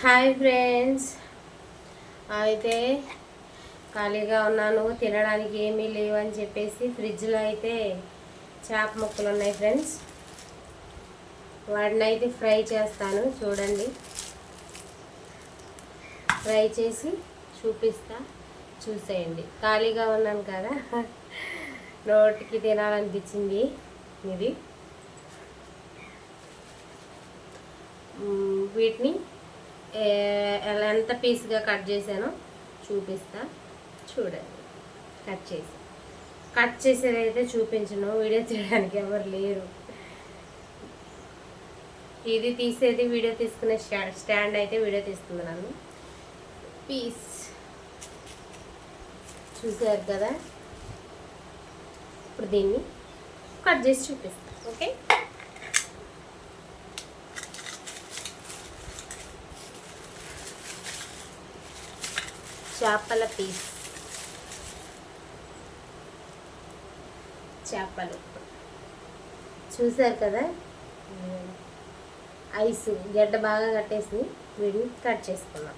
Hi friends. అయితే ఖాళీగా ఉన్నాను, తినడానికి ఏమీ లేవని చెప్పేసి ఫ్రిడ్జ్లో అయితే చేప ముక్కలు ఉన్నాయి ఫ్రెండ్స్. వాటిని అయితే ఫ్రై చేస్తాను, చూడండి. ఫ్రై చేసి చూపిస్తా, చూసేయండి. ఖాళీగా ఉన్నాను కదా, నోటికి తినాలనిపించింది ఇది. వీటిని ఎంత పీస్గా కట్ చేశానో చూపిస్తా, చూడండి. కట్ చేసేది అయితే చూపించను, వీడియో తీయడానికి ఎవరు లేరు. ఇది తీసేది, వీడియో తీసుకునే స్టాండ్ అయితే వీడియో తీస్తున్నాను. పీస్ చూసారు కదా, ఇప్పుడు దీన్ని కట్ చేసి చూపిస్తాను. ఓకే, చేపల పీస్, చేపలు చూసారు కదా, ఐస్ గడ్డ బాగా కట్టేసి వీడిని కట్ చేసుకున్నాం.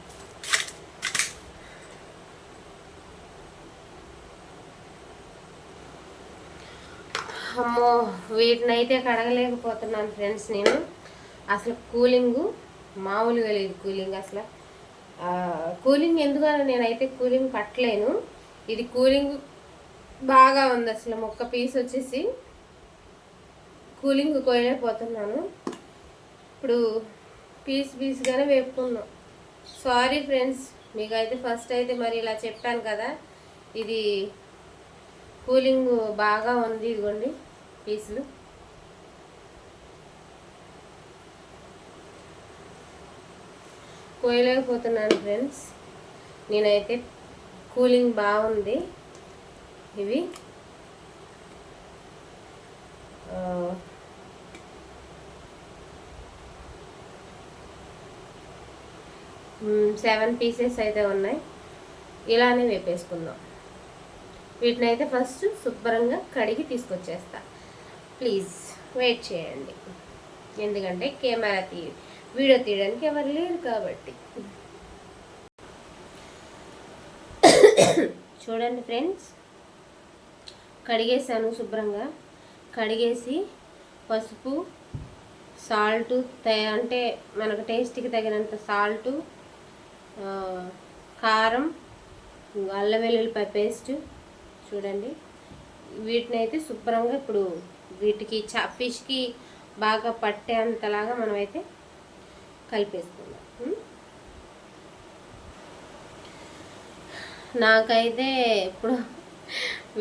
అమ్మో, వీటిని అయితే కడగలేకపోతున్నాను ఫ్రెండ్స్. నేను అసలు కూలింగు మామూలుగా లేదు. కూలింగ్ ఎందుకని నేనైతే కూలింగ్ పట్టలేను. ఇది కూలింగ్ బాగా ఉంది. అసలు ఒక్క పీస్ వచ్చేసి కూలింగ్ కోయలేకపోతున్నాను. ఇప్పుడు పీస్గానే వేపుకున్నాం. సారీ ఫ్రెండ్స్, మీకు అయితే ఫస్ట్ అయితే మరి ఇలా చెప్పాను కదా, ఇది కూలింగ్ బాగా ఉంది. ఇదిగోండి పీసులు. కోయలేకపోతున్నాను ఫ్రెండ్స్. నేనైతే కూలింగ్ బాగుంది. ఇవి 7 పీసెస్ అయితే ఉన్నాయి. ఇలానే వేపేసుకుందాం. వీటిని అయితే ఫస్ట్ శుభ్రంగా కడిగి తీసుకొచ్చేస్తా. ప్లీజ్ వెయిట్ చేయండి, ఎందుకంటే కెమెరా వీడియో తీయడానికి ఎవరు లేరు కాబట్టి. చూడండి ఫ్రెండ్స్, కడిగేసాను శుభ్రంగా. కడిగేసి పసుపు, సాల్టు, అంటే మనకు టేస్ట్కి తగినంత సాల్టు, కారం, అల్లం వెల్లుల్లిపాయ పేస్ట్, చూడండి. వీటిని అయితే శుభ్రంగా ఇప్పుడు వీటికి ఫిష్కి బాగా పట్టేంతలాగా మనమైతే కలిపేసుకుందాం. నాకైతే ఇప్పుడు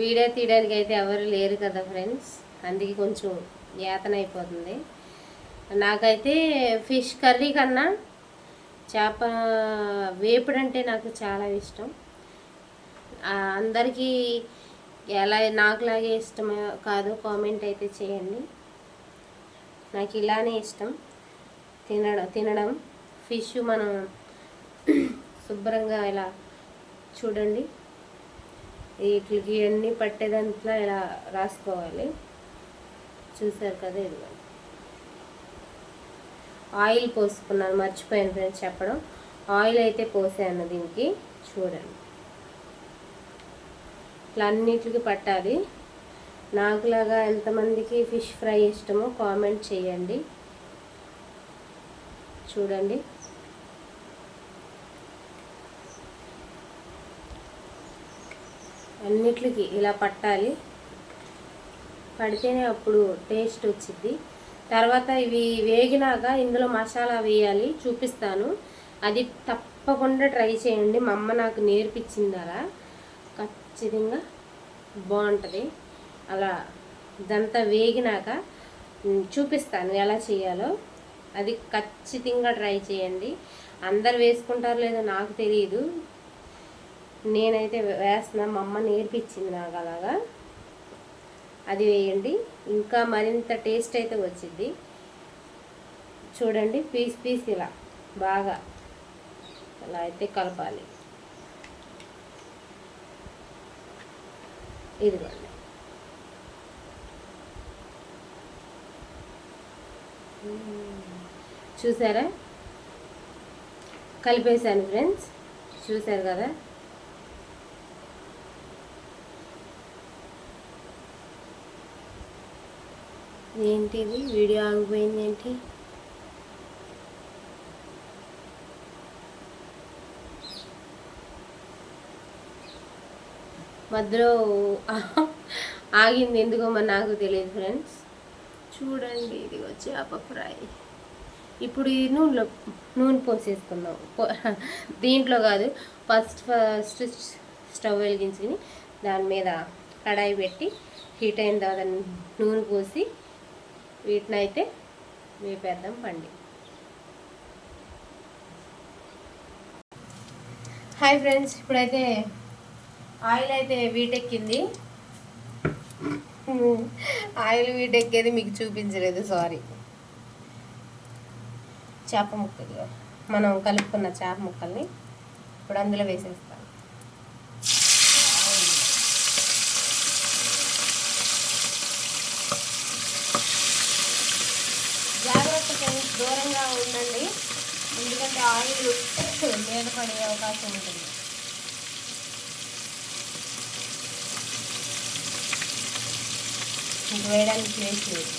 వీడియో తీయడానికి అయితే ఎవరు లేరు కదా ఫ్రెండ్స్, అందుకే కొంచెం యాతన అయిపోతుంది. నాకైతే ఫిష్ కర్రీ కన్నా చేప వేపుడు అంటే నాకు చాలా ఇష్టం. అందరికీ నాకులాగే ఇష్టమో కాదు కామెంట్ అయితే చేయండి. నాకు ఇలానే ఇష్టం తినడం. ఫిష్ మనం శుభ్రంగా ఇలా చూడండి, వీటికి అన్నీ పట్టేదాంట్లో ఇలా రాసుకోవాలి. చూసారు కదా, ఇది ఆయిల్ పోసుకున్నాను, మర్చిపోయాను ఫ్రెండ్స్ చెప్పడం. ఆయిల్ అయితే పోసాను దీనికి, చూడండి. ఇట్లా అన్నిటికి పట్టాలి. నాకులాగా ఎంతమందికి ఫిష్ ఫ్రై ఇష్టమో కామెంట్ చేయండి. చూడండి, అన్నిటికి ఇలా పట్టాలి. పడితేనే అప్పుడు టేస్ట్ వచ్చింది. తర్వాత ఇవి వేగినాక ఇందులో మసాలా వేయాలి, చూపిస్తాను. అది తప్పకుండా ట్రై చేయండి. మా అమ్మ నాకు నేర్పించింది, అలా ఖచ్చితంగా బాగుంటుంది. అలా ఇదంతా వేగినాక చూపిస్తాను ఎలా చేయాలో. అది ఖచ్చితంగా ట్రై చేయండి. అందరు వేసుకుంటారో లేదో నాకు తెలియదు, నేనైతే వేస్తున్నా. మా అమ్మ నేర్పించింది నాకు అలాగా. అది వేయండి, ఇంకా మరింత టేస్ట్ అయితే వచ్చింది. చూడండి, పీస్ ఇలా బాగా అలా అయితే కలపాలి. ఇదిగోండి, చూసారా, కలిపేసాను ఫ్రెండ్స్, చూసారు కదా. ఏంటిది వీడియో ఆగిపోయింది ఏంటి? మధ్యలో ఆగింది ఎందుకో మరి నాకు తెలియదు ఫ్రెండ్స్. చూడండి ఇది చేప ఫ్రై. ఇప్పుడు ఈ నూనె పోసేసుకుందాం. దీంట్లో కాదు, ఫస్ట్ స్టవ్ వెలిగించుకుని దాని మీద కడాయి పెట్టి హీట్ అయిన తర్వాత నూనె పోసి వీటినైతే వేపేద్దాం పండి. హాయ్ ఫ్రెండ్స్, ఇప్పుడైతే ఆయిల్ అయితే వీటెక్కింది. ఆయిల్ వీటెక్కేది మీకు చూపించలేదు, సారీ. చేప ముక్కలు మనం కలుపుకున్న చేప ముక్కల్ని ఇప్పుడు అందులో వేసేస్తాం. జాగ్రత్త ఫ్రెండ్స్, దూరంగా ఉండండి, ఎందుకంటే ఆయిల్ మీద పడే అవకాశం ఉంటుంది. ఇంక వేయడానికి ప్లేస్ లేదు.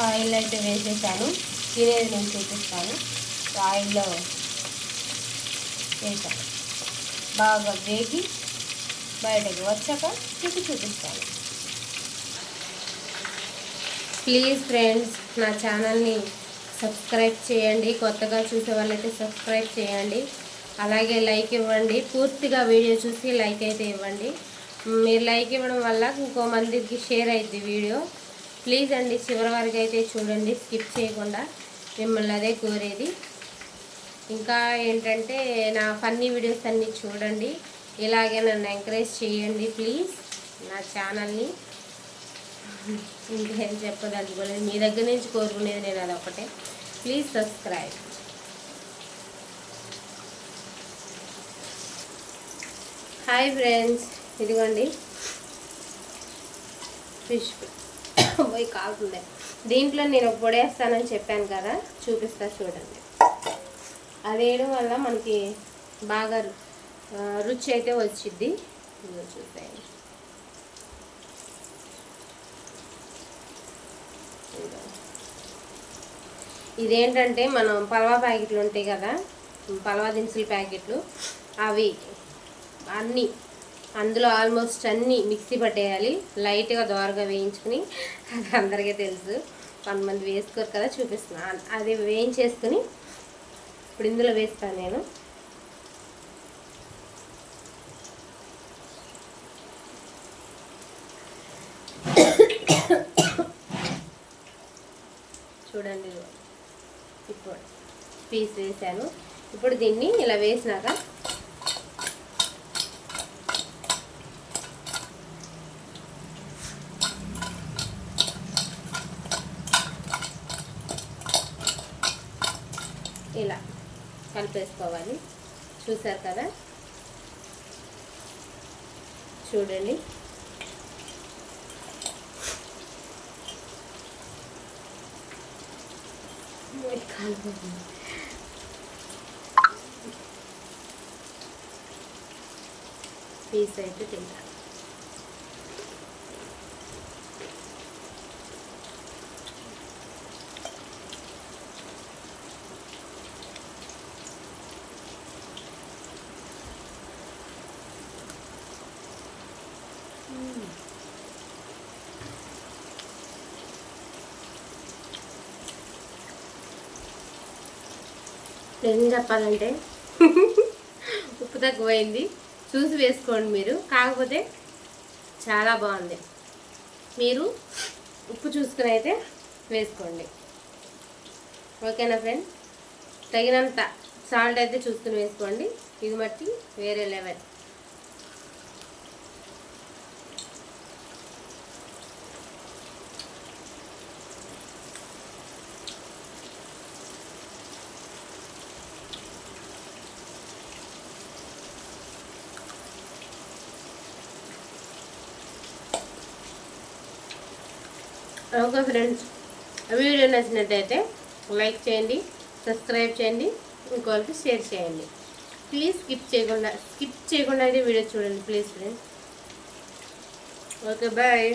ఆయిల్ అయితే వేసేసాను. తినేది నేను చూపిస్తాను. ఆయిల్లో వేసాను, బాగా వేగి బయటకు వచ్చాక చూపిస్తాను. ప్లీజ్ ఫ్రెండ్స్, నా ఛానల్ని సబ్స్క్రైబ్ చేయండి. కొత్తగా చూసే వాళ్ళైతే సబ్స్క్రైబ్ చేయండి, అలాగే లైక్ ఇవ్వండి. పూర్తిగా వీడియో చూసి లైక్ అయితే ఇవ్వండి. మీరు లైక్ ఇవ్వడం వల్ల ఇంకో మందికి షేర్ అవుతుంది వీడియో. ప్లీజ్ అండి, చివరి వరకు అయితే చూడండి, స్కిప్ చేయకుండా. మిమ్మల్ని అదే కోరేది. ఇంకా ఏంటంటే నా ఫన్నీ వీడియోస్ అన్నీ చూడండి, ఇలాగే నన్ను ఎంకరేజ్ చేయండి ప్లీజ్. నా ఛానల్ని ఇంకేం చెప్పదలుచుకోలేదు, మీ దగ్గర నుంచి కోరుకునేది నేను అదొకటే. Please subscribe. హాయ్ ఫ్రెండ్స్, ఇదిగోండి ఫిష్ పోయి కాకుండా దీంట్లో నేను ఒక పొడి వేస్తానని చెప్పాను కదా, చూపిస్తా చూడండి. అది వేయడం వల్ల మనకి బాగా రుచి అయితే వచ్చిద్ది. చూసేయండి, ఇదేంటంటే మనం పలవా ప్యాకెట్లు ఉంటాయి కదా, పలవా దినుసుల ప్యాకెట్లు, అవి అన్నీ అందులో ఆల్మోస్ట్ అన్నీ మిక్సీ పట్టేయాలి. లైట్గా దోరగా వేయించుకుని, అది అందరికీ తెలుసు, కొంతమంది వేసుకోరు కదా, చూపిస్తున్నాను. అది వేయించేసుకుని ఇప్పుడు ఇందులో వేస్తాను నేను. చూడండి, ఇప్పుడు పీస్ వేసాను. ఇప్పుడు దీన్ని ఇలా వేసినాక ఇలా కలిపేసుకోవాలి. చూసారు కదా, చూడండి. పీస్ అయితే తింటాను. ఏం చెప్పాలంటే ఉప్పు తక్కువైంది, చూసి వేసుకోండి మీరు. కాకపోతే చాలా బాగుంది, మీరు ఉప్పు చూసుకుని అయితే వేసుకోండి. ఓకేనా ఫ్రెండ్? తగినంత సాల్ట్ అయితే చూసుకుని వేసుకోండి. ఇది మట్టి వేరే లెవెల్. ఓకే ఫ్రెండ్స్, వీడియో నచ్చినట్టయితే లైక్ చేయండి, సబ్స్క్రైబ్ చేయండి, ఇంకోరికి షేర్ చేయండి. ప్లీజ్ స్కిప్ చేయకుండా అయితే వీడియో చూడండి ప్లీజ్ ఫ్రెండ్స్. Okay bye.